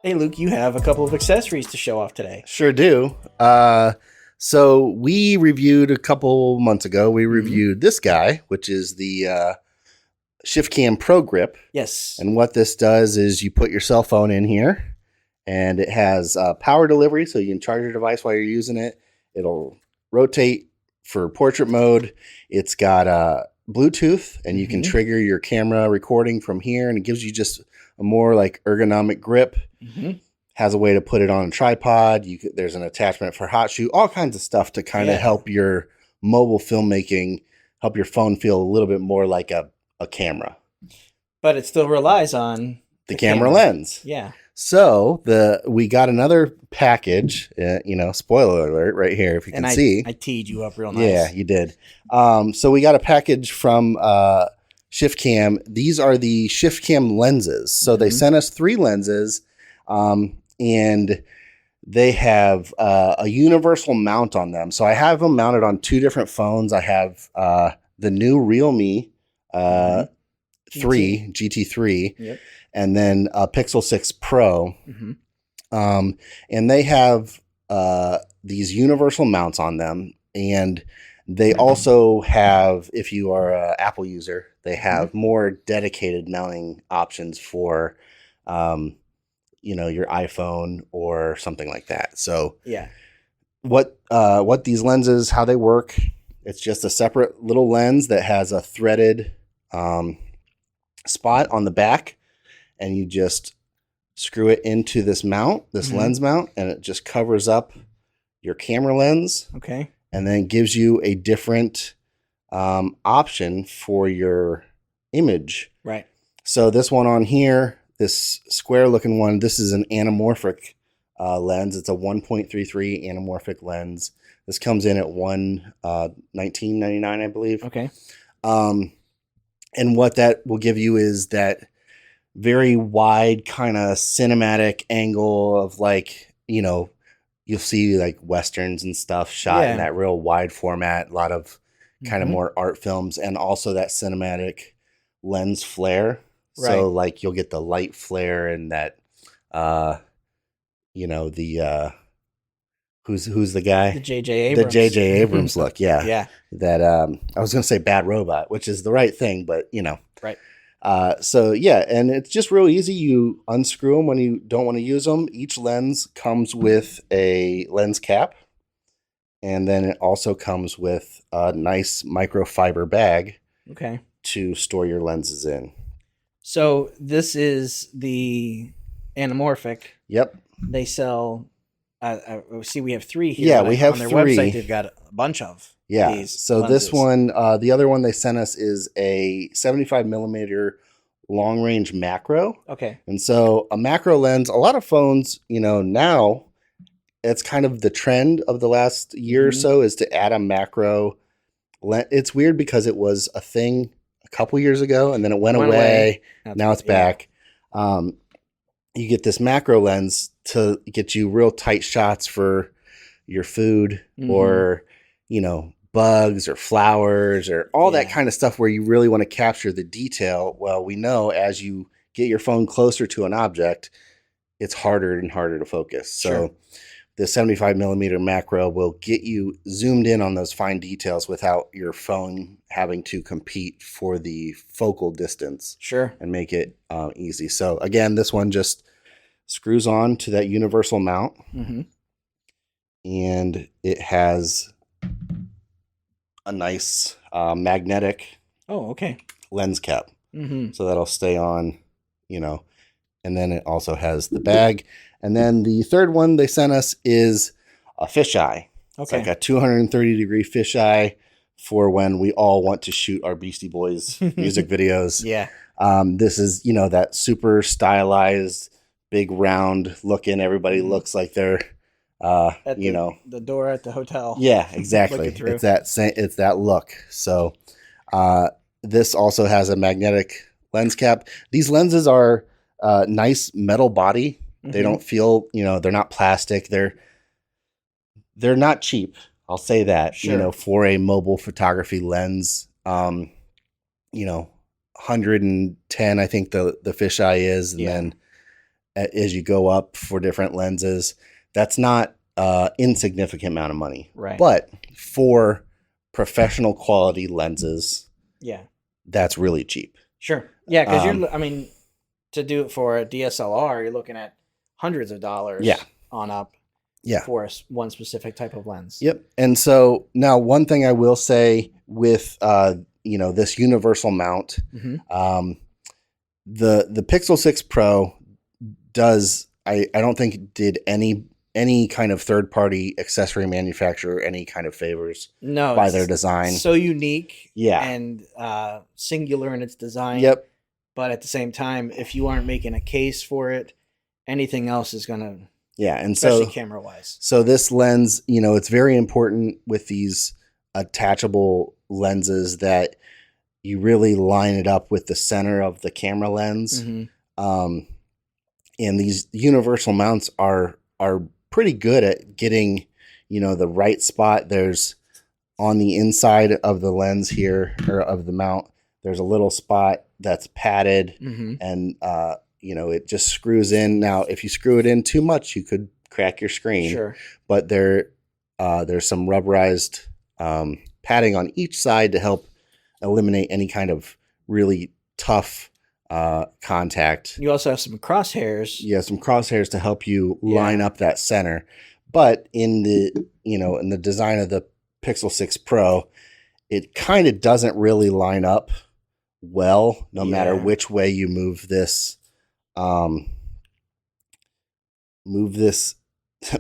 Hey, Luke, you have a couple of accessories to show off today. Sure do. So we reviewed a couple months ago. We reviewed this guy, which is the ShiftCam Pro Grip. Yes. And what this does is you put your cell phone in here, and it has power delivery, so you can charge your device while you're using it. It'll rotate for portrait mode. It's got Bluetooth, and you can trigger your camera recording from here, and it gives you just a more like ergonomic grip. Has a way to put it on a tripod. There's an attachment for hot shoe, all kinds of stuff to kind of help your mobile filmmaking, help your phone feel a little bit more like a camera. But it still relies on the camera lens. Yeah. So we got another package, spoiler alert right here, if you can see. I teed you up real nice. Yeah, you did. So we got a package from ShiftCam. These are the ShiftCam lenses. So they sent us 3 lenses, and they have a universal mount on them. So I have them mounted on 2 different phones. I have the new Realme GT3, and then a Pixel 6 Pro. And they have these universal mounts on them. And they also have, if you are an Apple user, they have more dedicated mounting options for your iPhone or something like that. So what these lenses, how they work, it's just a separate little lens that has a threaded spot on the back, and you just screw it into this mount, this lens mount, and it just covers up your camera lens. Okay. And then gives you a different option for your image. Right. So this one on here, this square looking one, this is an anamorphic lens. It's a 1.33 anamorphic lens. This comes in at $19.99, I believe. Okay. And what that will give you is that very wide kind of cinematic angle of you'll see like Westerns and stuff shot in that real wide format, a lot of kind of more art films, and also that cinematic lens flare. Right. So you'll get the light flare and that, who's the guy? The J.J. Abrams. The J.J. Abrams look. Yeah. Yeah. That, I was going to say Bad Robot, which is the right thing, but Right. And it's just real easy. You unscrew them when you don't want to use them. Each lens comes with a lens cap, and then it also comes with a nice microfiber bag to store your lenses in. So this is the anamorphic. Yep. They sell. See, we have 3 here. Yeah, we have on their 3. website. They've got a bunch of. Yeah. These so lenses. this one, the other one they sent us is a 75 millimeter long range macro. Okay. And so a macro lens, a lot of phones, now it's kind of the trend of the last year or so is to add a macro lens. It's weird because it was a thing a couple years ago and then it went away. Now it's back. You get this macro lens to get you real tight shots for your food or, bugs or flowers or all that kind of stuff where you really want to capture the detail. Well, we know as you get your phone closer to an object, it's harder and harder to focus. So the 75 millimeter macro will get you zoomed in on those fine details without your phone having to compete for the focal distance. And make it easy. So again, this one just screws on to that universal mount, and it has a nice magnetic lens cap. So that'll stay on, and then it also has the bag. And then the third one they sent us is a fisheye. It's like a 230 degree fisheye for when we all want to shoot our Beastie Boys music videos. This is, that super stylized, big round looking. Everybody looks like they're the door at the hotel. Yeah, exactly. It's that look. So this also has a magnetic lens cap. These lenses are nice metal body. They don't feel, they're not plastic. They're not cheap. I'll say that, for a mobile photography lens. 110, I think the fisheye is, and then as you go up for different lenses. That's not insignificant amount of money. Right. But for professional quality lenses, Yeah. that's really cheap. Sure. Yeah, because I mean, to do it for a DSLR, you're looking at hundreds of dollars on up for one specific type of lens. Yep. And so now one thing I will say with this universal mount, the Pixel 6 Pro does I don't think it did any kind of third-party accessory manufacturer any kind of favors by their design. So unique, yeah, and singular in its design. Yep. But at the same time, if you aren't making a case for it, anything else is gonna, and especially camera-wise. So this lens, it's very important with these attachable lenses that you really line it up with the center of the camera lens. And these universal mounts are pretty good at getting, the right spot. There's on the inside of the lens here, or of the mount, there's a little spot that's padded, and it just screws in. Now, if you screw it in too much, you could crack your screen. Sure. But there's some rubberized padding on each side to help eliminate any kind of really tough contact. You also have some crosshairs. Yeah, some crosshairs to help you line up that center. But in the design of the Pixel 6 Pro, it kind of doesn't really line up well, no matter which way you move this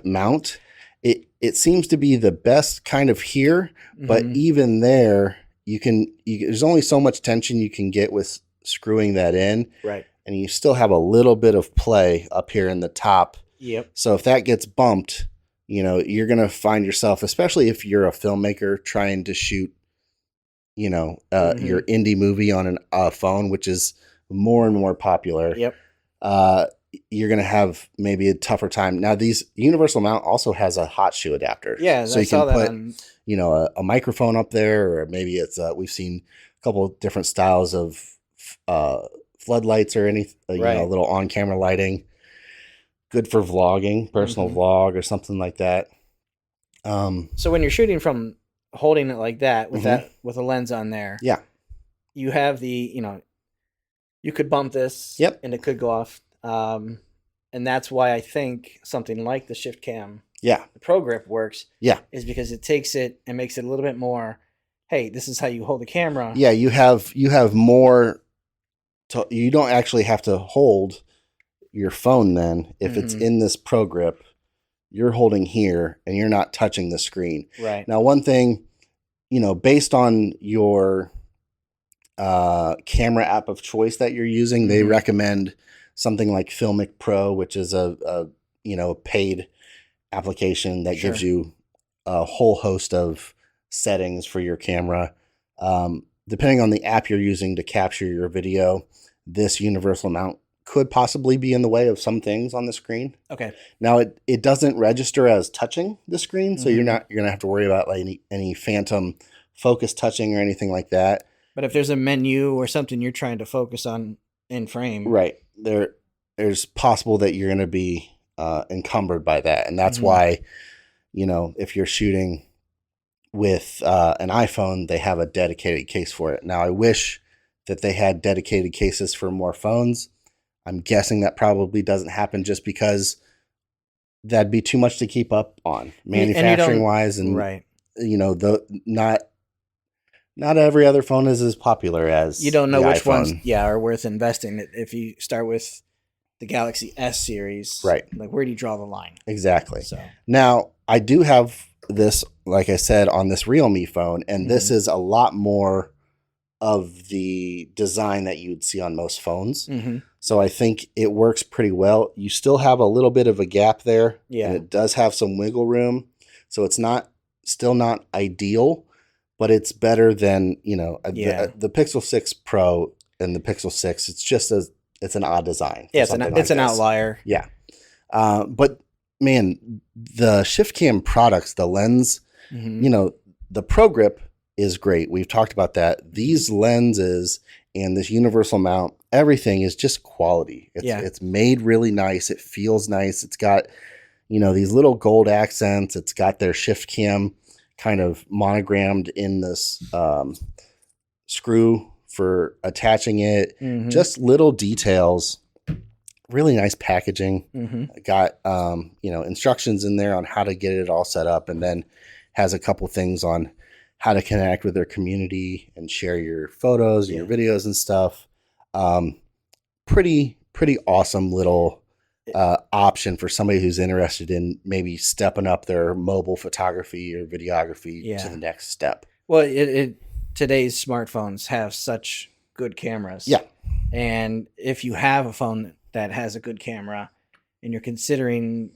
mount. It seems to be the best kind of here, but even there, there's only so much tension you can get with screwing that in, right? And you still have a little bit of play up here in the top. Yep. So if that gets bumped, you're gonna find yourself, especially if you're a filmmaker trying to shoot, your indie movie on a phone, which is more and more popular. Yep. You're gonna have maybe a tougher time. Now, these universal mount also has a hot shoe adapter. Yeah, so you can put a microphone up there, or maybe it's we've seen a couple of different styles of floodlights or any a little on-camera lighting. Good for vlogging, personal vlog or something like that. So when you're shooting from holding it like that with with a lens on there, you have the you could bump this, and it could go off. And that's why I think something like the ShiftCam, the Pro Grip works. Is because it takes it and makes it a little bit more. Hey, this is how you hold the camera. Yeah, you have more. You don't actually have to hold your phone then. If it's in this Pro Grip, you're holding here and you're not touching the screen. Right. Now, one thing, based on your camera app of choice that you're using, they recommend something like Filmic Pro, which is a paid application that gives you a whole host of settings for your camera. Depending on the app you're using to capture your video, this universal mount could possibly be in the way of some things on the screen. Okay. Now it doesn't register as touching the screen, so you're gonna have to worry about like any phantom focus touching or anything like that. But if there's a menu or something you're trying to focus on in frame, right, there's possible that you're gonna be encumbered by that, and that's why if you're shooting with an iPhone, they have a dedicated case for it. Now, I wish that they had dedicated cases for more phones. I'm guessing that probably doesn't happen just because that'd be too much to keep up on manufacturing wise. And, not every other phone is as popular as you don't know the which iPhone. ones are worth investing in. If you start with the Galaxy S series, right? Like, where do you draw the line? Exactly. So now I do have this, like I said, on this Realme phone, and this is a lot more of the design that you'd see on most phones. So I think it works pretty well. You still have a little bit of a gap there. Yeah. And it does have some wiggle room. So it's still not ideal, but it's better than, the Pixel 6 Pro and the Pixel 6. It's an odd design. Yeah, it's an outlier. Yeah. But man, the ShiftCam products, the lens, the Pro Grip is great. We've talked about that. These lenses and this universal mount, everything is just quality. It's made really nice. It feels nice. It's got, these little gold accents. It's got their ShiftCam kind of monogrammed in this screw for attaching it. Mm-hmm. Just little details. Really nice packaging. Mm-hmm. Got instructions in there on how to get it all set up, and then has a couple things on how to connect with their community and share your photos and your videos and stuff. Pretty awesome little option for somebody who's interested in maybe stepping up their mobile photography or videography to the next step. Well, today's smartphones have such good cameras. Yeah. And if you have a phone that has a good camera and you're considering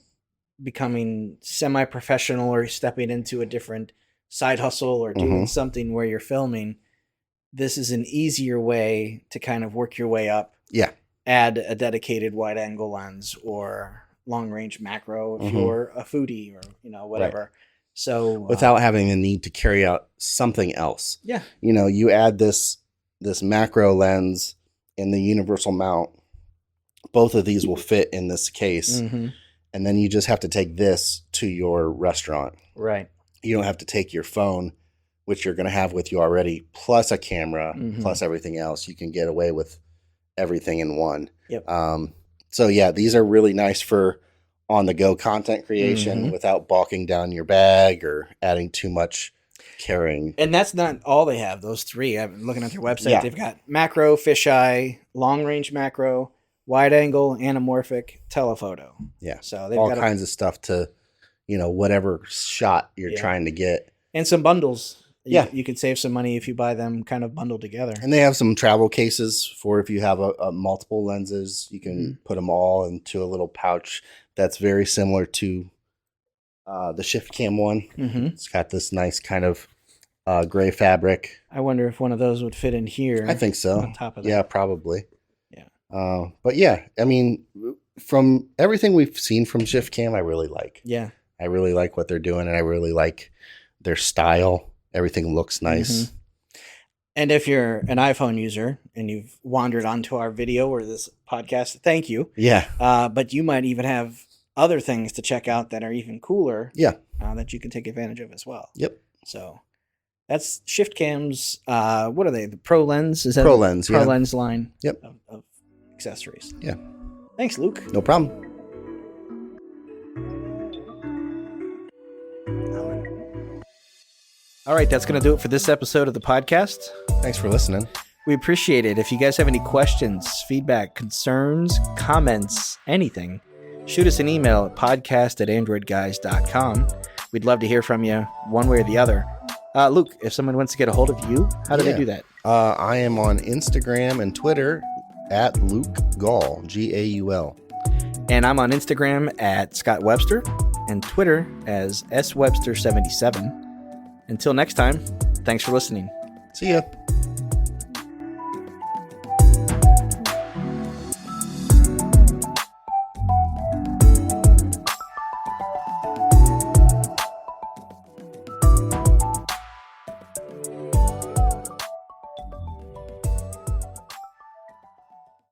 becoming semi-professional or stepping into a different side hustle or doing something where you're filming, this is an easier way to kind of work your way up. Yeah. Add a dedicated wide angle lens or long range macro if you're a foodie or, whatever. Right. So without having the need to carry out something else. Yeah. You add this macro lens in the universal mount. Both of these will fit in this case. Mm-hmm. And then you just have to take this to your restaurant. Right. You don't have to take your phone, which you're going to have with you already, plus a camera, plus everything else. You can get away with everything in one. Yep. So yeah, these are really nice for on-the-go content creation without bulking down your bag or adding too much carrying. And that's not all they have, those three. I'm looking at their website. Yeah. They've got macro, fisheye, long-range macro, wide-angle, anamorphic, telephoto. Yeah. So they've all got kinds of stuff to, whatever shot you're trying to get. And some bundles. You could save some money if you buy them kind of bundled together. And they have some travel cases for if you have a multiple lenses, you can put them all into a little pouch that's very similar to the ShiftCam one. Mm-hmm. It's got this nice kind of gray fabric. I wonder if one of those would fit in here. I think so. On top of that. Yeah, probably. Yeah. But yeah, I mean, from everything we've seen from ShiftCam, I really like. Yeah. I really like what they're doing, and I really like their style. Everything looks nice. Mm-hmm. And if you're an iPhone user and you've wandered onto our video or this podcast, thank you. Yeah. But you might even have other things to check out that are even cooler. Yeah. That you can take advantage of as well. Yep. So that's ShiftCam's, what are they? The ProLens? Is that ProLens, ProLens line of accessories. Yeah. Thanks, Luke. No problem. All right, that's going to do it for this episode of the podcast. Thanks for listening. We appreciate it. If you guys have any questions, feedback, concerns, comments, anything, shoot us an email at podcast@AndroidGuys.com. We'd love to hear from you one way or the other. Luke, if someone wants to get a hold of you, how do they do that? I am on Instagram and Twitter at Luke Gaul, Gaul. And I'm on Instagram at Scott Webster and Twitter as SWebster77. Until next time, thanks for listening. See ya.